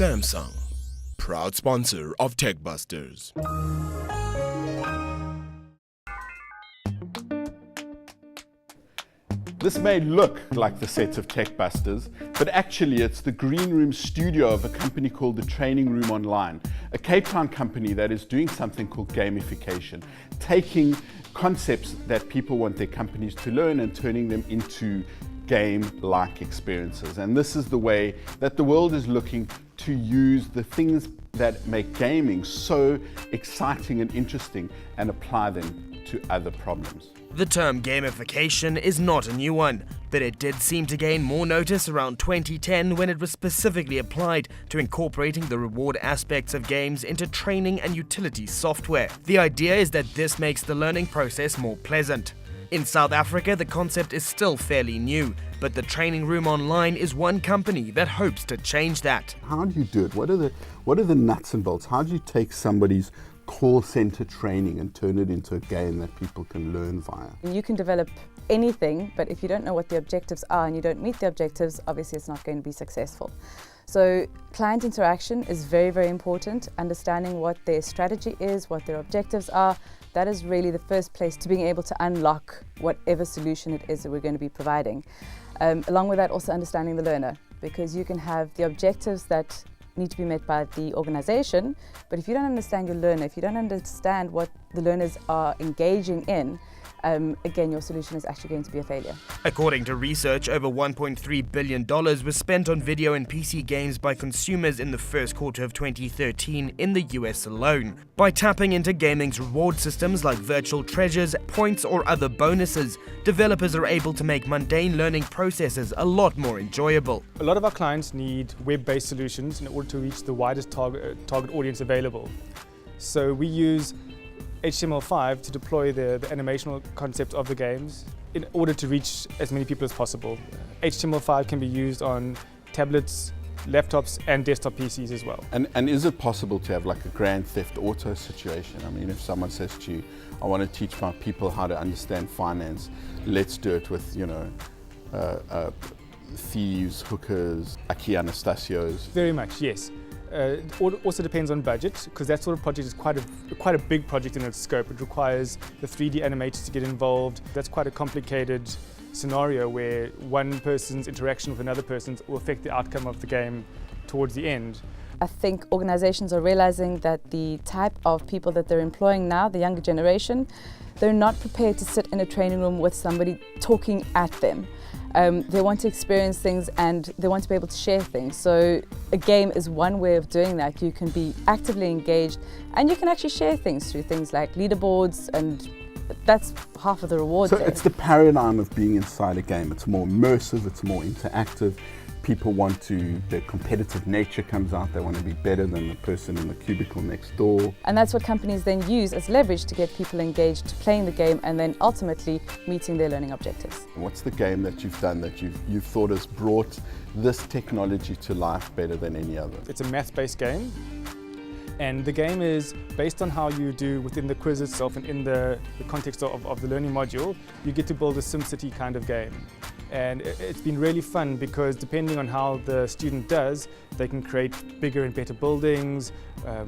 Samsung, proud sponsor of Tech Busters. This may look like the set of Tech Busters, but actually it's the green room studio of a company called the Training Room Online, a Cape Town company that is doing something called gamification, taking concepts that people want their companies to learn and turning them into game-like experiences. And this is the way that the world is looking to use the things that make gaming so exciting and interesting and apply them to other problems. The term gamification is not a new one, but it did seem to gain more notice around 2010 when it was specifically applied to incorporating the reward aspects of games into training and utility software. The idea is that this makes the learning process more pleasant. In South Africa, the concept is still fairly new, but the Training Room Online is one company that hopes to change that. How do you do it? What are the nuts and bolts? How do you take somebody's call center training and turn it into a game that people can learn via? You can develop anything, but if you don't know what the objectives are and you don't meet the objectives, obviously it's not going to be successful. So client interaction is very, very important. Understanding what their strategy is, what their objectives are, that is really the first place to being able to unlock whatever solution it is that we're going to be providing. Along with that, also understanding the learner, because you can have the objectives that need to be met by the organization, but if you don't understand your learner, if you don't understand what the learners are engaging in, again, your solution is actually going to be a failure. According to research, over $1.3 billion was spent on video and PC games by consumers in the first quarter of 2013 in the US alone. By tapping into gaming's reward systems like virtual treasures, points, or other bonuses, developers are able to make mundane learning processes a lot more enjoyable. A lot of our clients need web-based solutions in order to reach the widest target audience available. So we use HTML5 to deploy the animational concept of the games in order to reach as many people as possible. HTML5 can be used on tablets, laptops and desktop PCs as well. And is it possible to have like a Grand Theft Auto situation? I mean, if someone says to you, I want to teach my people how to understand finance, let's do it with, thieves, hookers, Aki Anastasios. Very much, yes. It also depends on budget, because that sort of project is quite a big project in its scope. It requires the 3D animators to get involved. That's quite a complicated scenario where one person's interaction with another person will affect the outcome of the game towards the end. I think organizations are realizing that the type of people that they're employing now, the younger generation, they're not prepared to sit in a training room with somebody talking at them. They want to experience things and they want to be able to share things. So a game is one way of doing that. You can be actively engaged and you can actually share things through things like leaderboards, and that's half of the reward. So there. It's the paradigm of being inside a game. It's more immersive, it's more interactive. People want to, their competitive nature comes out, they want to be better than the person in the cubicle next door. And that's what companies then use as leverage to get people engaged, playing the game and then ultimately meeting their learning objectives. What's the game that you've done that you've thought has brought this technology to life better than any other? It's a math-based game, and the game is based on how you do within the quiz itself and in the context of the learning module. You get to build a SimCity kind of game. And it's been really fun because depending on how the student does, they can create bigger and better buildings,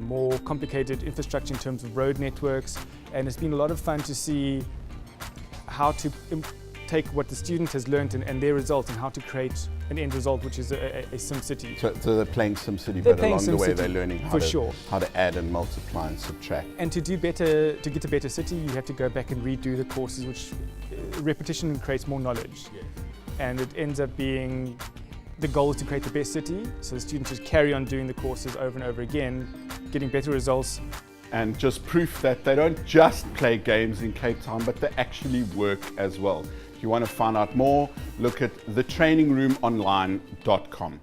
more complicated infrastructure in terms of road networks. And it's been a lot of fun to see how to take what the student has learned and their results and how to create an end result, which is a SimCity. So they're playing SimCity, but along the way they're learning how to add and multiply and subtract. And to get a better city, you have to go back and redo the courses, which repetition creates more knowledge. Yeah. And it ends up being, the goal is to create the best city, so the students just carry on doing the courses over and over again, getting better results. And just proof that they don't just play games in Cape Town, but they actually work as well. If you want to find out more, look at thetrainingroomonline.com.